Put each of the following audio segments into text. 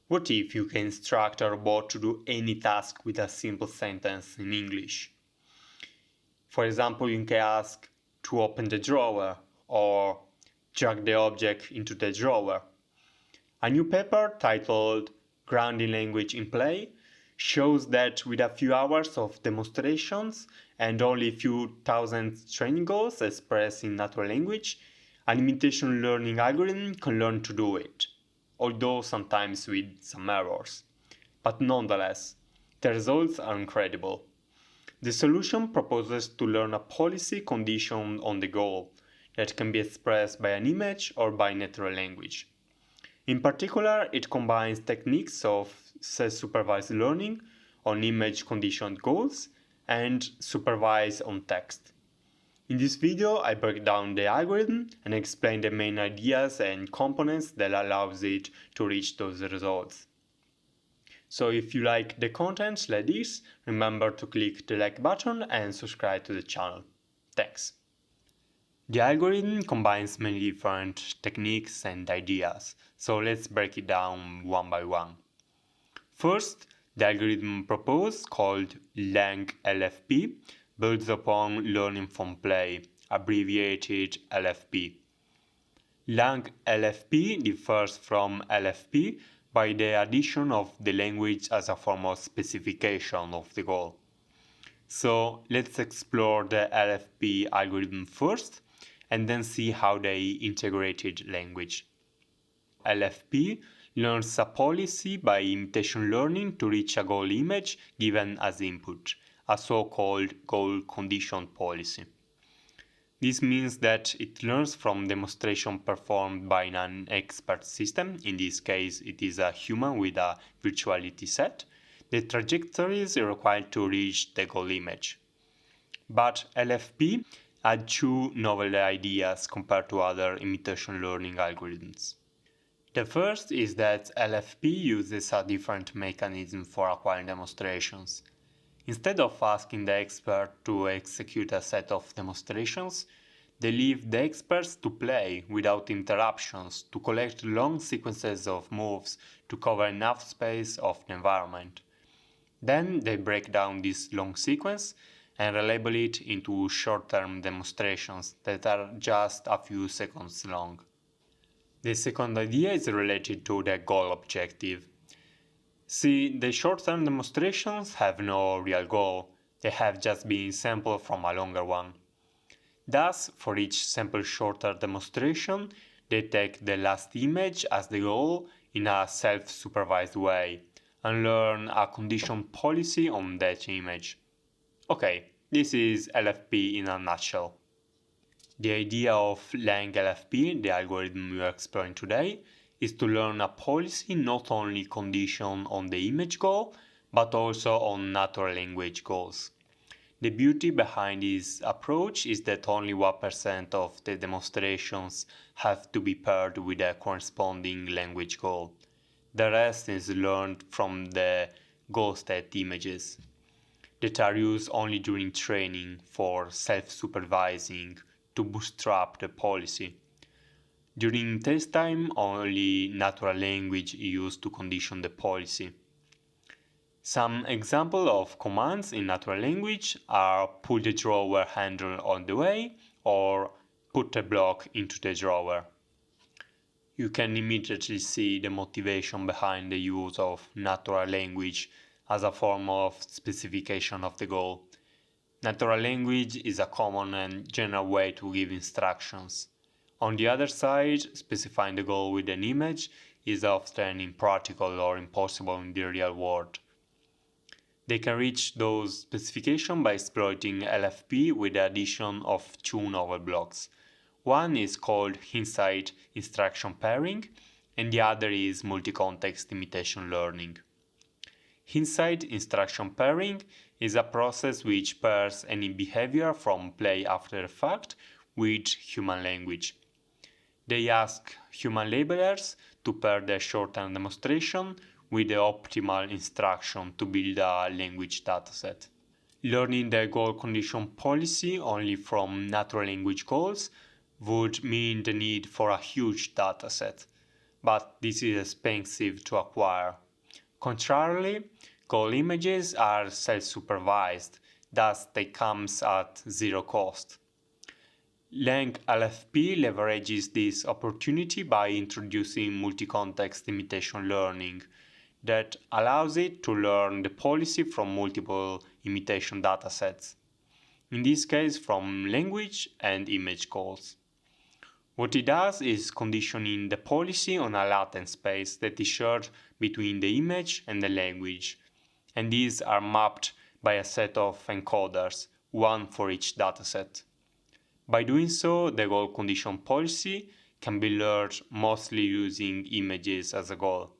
What if you can instruct a robot to do any task with a simple sentence in English? For example, you can ask to open the drawer or drag the object into the drawer. A new paper titled Grounding Language in Play shows that with a few hours of demonstrations and only a few thousand training goals expressed in natural language, an imitation learning algorithm can learn to do it, although sometimes with some errors. But nonetheless, the results are incredible. The solution proposes to learn a policy conditioned on the goal that can be expressed by an image or by natural language. In particular, it combines techniques of self-supervised learning on image-conditioned goals and supervised on text. In this video, I break down the algorithm and explain the main ideas and components that allows it to reach those results. So if you like the content like this, remember to click the like button and subscribe to the channel. Thanks. The algorithm combines many different techniques and ideas, so let's break it down one by one. First, the algorithm proposed, called langlfp, builds upon learning from play, abbreviated LFP. Langlfp differs from LFP by the addition of the language as a form of specification of the goal. So let's explore the LFP algorithm first, and then see how they integrated language. LFP learns a policy by imitation learning to reach a goal image given as input, a so-called goal condition policy. This means that it learns from demonstration performed by an expert system, in this case it is a human with a virtuality set, the trajectories required to reach the goal image. But LFP had two novel ideas compared to other imitation learning algorithms. The first is that LFP uses a different mechanism for acquiring demonstrations. Instead of asking the expert to execute a set of demonstrations, they leave the experts to play without interruptions to collect long sequences of moves to cover enough space of the environment. Then they break down this long sequence and relabel it into short-term demonstrations that are just a few seconds long. The second idea is related to the goal objective. See, the short-term demonstrations have no real goal, they have just been sampled from a longer one. Thus, for each sample shorter demonstration, they take the last image as the goal in a self-supervised way and learn a condition policy on that image. Okay, this is LFP in a nutshell. The idea of langlfp, the algorithm we are exploring today, is to learn a policy not only conditioned on the image goal, but also on natural language goals. The beauty behind this approach is that only 1% of the demonstrations have to be paired with a corresponding language goal. The rest is learned from the goal state images that are used only during training for self-supervising to bootstrap the policy. During test time, only natural language is used to condition the policy. Some examples of commands in natural language are pull the drawer handle on the way or put a block into the drawer. You can immediately see the motivation behind the use of natural language as a form of specification of the goal. Natural language is a common and general way to give instructions. On the other side, specifying the goal with an image is often impractical or impossible in the real world. They can reach those specifications by exploiting LFP with the addition of two novel blocks. One is called insight instruction pairing, and the other is multi-context imitation learning. Insight instruction pairing is a process which pairs any behavior from play after the fact with human language. They ask human labelers to pair the short-term demonstration with the optimal instruction to build a language dataset. Learning the goal condition policy only from natural language goals would mean the need for a huge dataset. but this is expensive to acquire. Contrarily, goal images are self-supervised, thus they come at zero cost. langlfp leverages this opportunity by introducing multi-context imitation learning that allows it to learn the policy from multiple imitation datasets, in this case from language and image calls. What it does is conditioning the policy on a latent space that is shared between the image and the language, and these are mapped by a set of encoders, one for each dataset. By doing so, the goal condition policy can be learned mostly using images as a goal.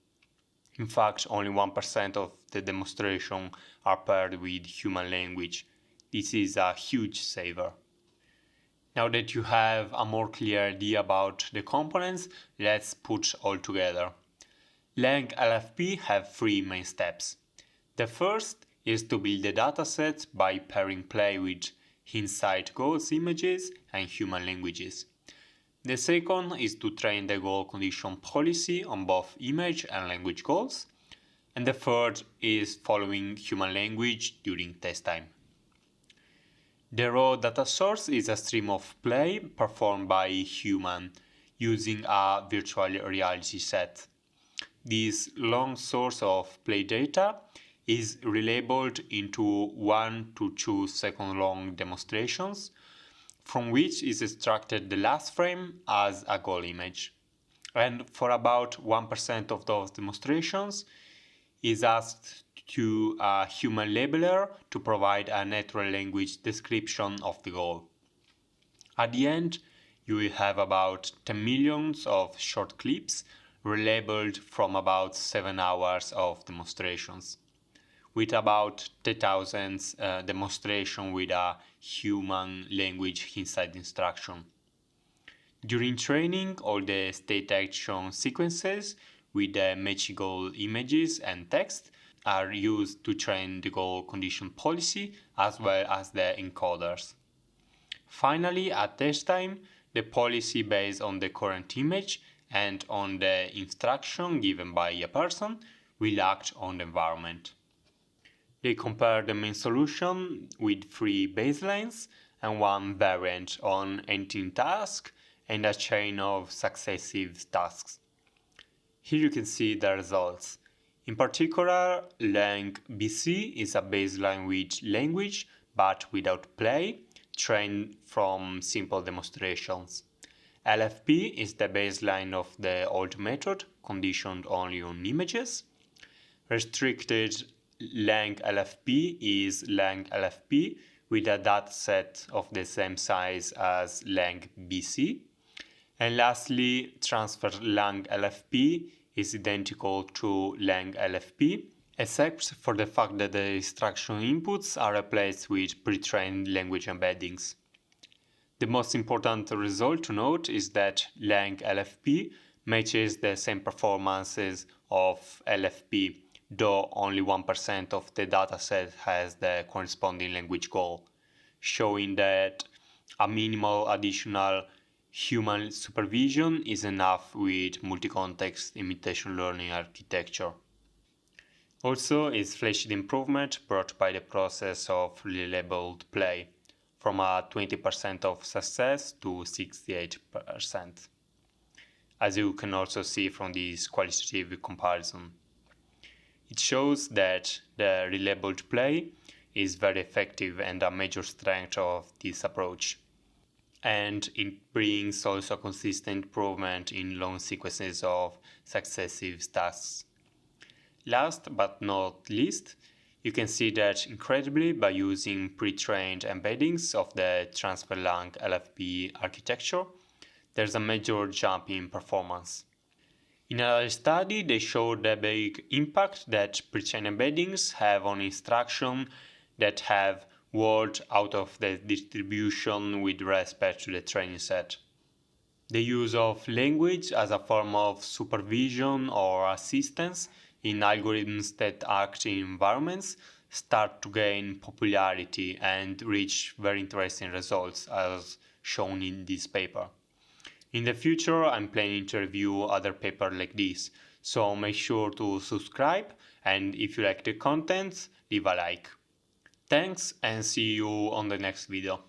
In fact, only 1% of the demonstration are paired with human language. This is a huge saver. Now that you have a more clear idea about the components, let's put all together. langlfp have three main steps. The first is to build the dataset by pairing play with inside goals images and human languages. The second is to train the goal condition policy on both image and language goals. And the third is following human language during test time. The raw data source is a stream of play performed by a human using a virtual reality set. This long source of play data is relabeled into 1 to 2 second long demonstrations, from which is extracted the last frame as a goal image. And for about 1% of those demonstrations, is asked to a human labeler to provide a natural language description of the goal. At the end, you will have about 10 millions of short clips relabeled from about 7 hours of demonstrations, with about 10,000 demonstrations with a human language inside instruction. During training, all the state action sequences with the matching goal images and text are used to train the goal condition policy as well as the encoders. Finally, at test time, the policy based on the current image and on the instruction given by a person will act on the environment. They compare the main solution with 3 baselines and 1 variant on ending task and a chain of successive tasks. Here you can see the results. In particular, langbc is a baseline with language but without play, trained from simple demonstrations. LFP is the baseline of the old method, conditioned only on images. Restricted langlfp is langlfp with a dataset of the same size as langbc. And lastly, transfer langlfp is identical to langlfp, except for the fact that the instruction inputs are replaced with pre-trained language embeddings. The most important result to note is that langlfp matches the same performances of LFP, though only 1% of the dataset has the corresponding language goal, showing that a minimal additional human supervision is enough with multi-context imitation learning architecture. Also is flashed improvement brought by the process of relabeled play, from a 20% of success to 68%, as you can also see from this qualitative comparison. It shows that the relabeled play is very effective and a major strength of this approach. And it brings also consistent improvement in long sequences of successive tasks. Last but not least, you can see that incredibly by using pre-trained embeddings of the transfer langlfp architecture, there's a major jump in performance. In another study, they showed the big impact that pre-trained embeddings have on instruction that have worked out of the distribution with respect to the training set. The use of language as a form of supervision or assistance in algorithms that act in environments start to gain popularity and reach very interesting results as shown in this paper. In the future, I'm planning to review other papers like this, so make sure to subscribe, and if you like the contents, leave a like. Thanks, and see you on the next video.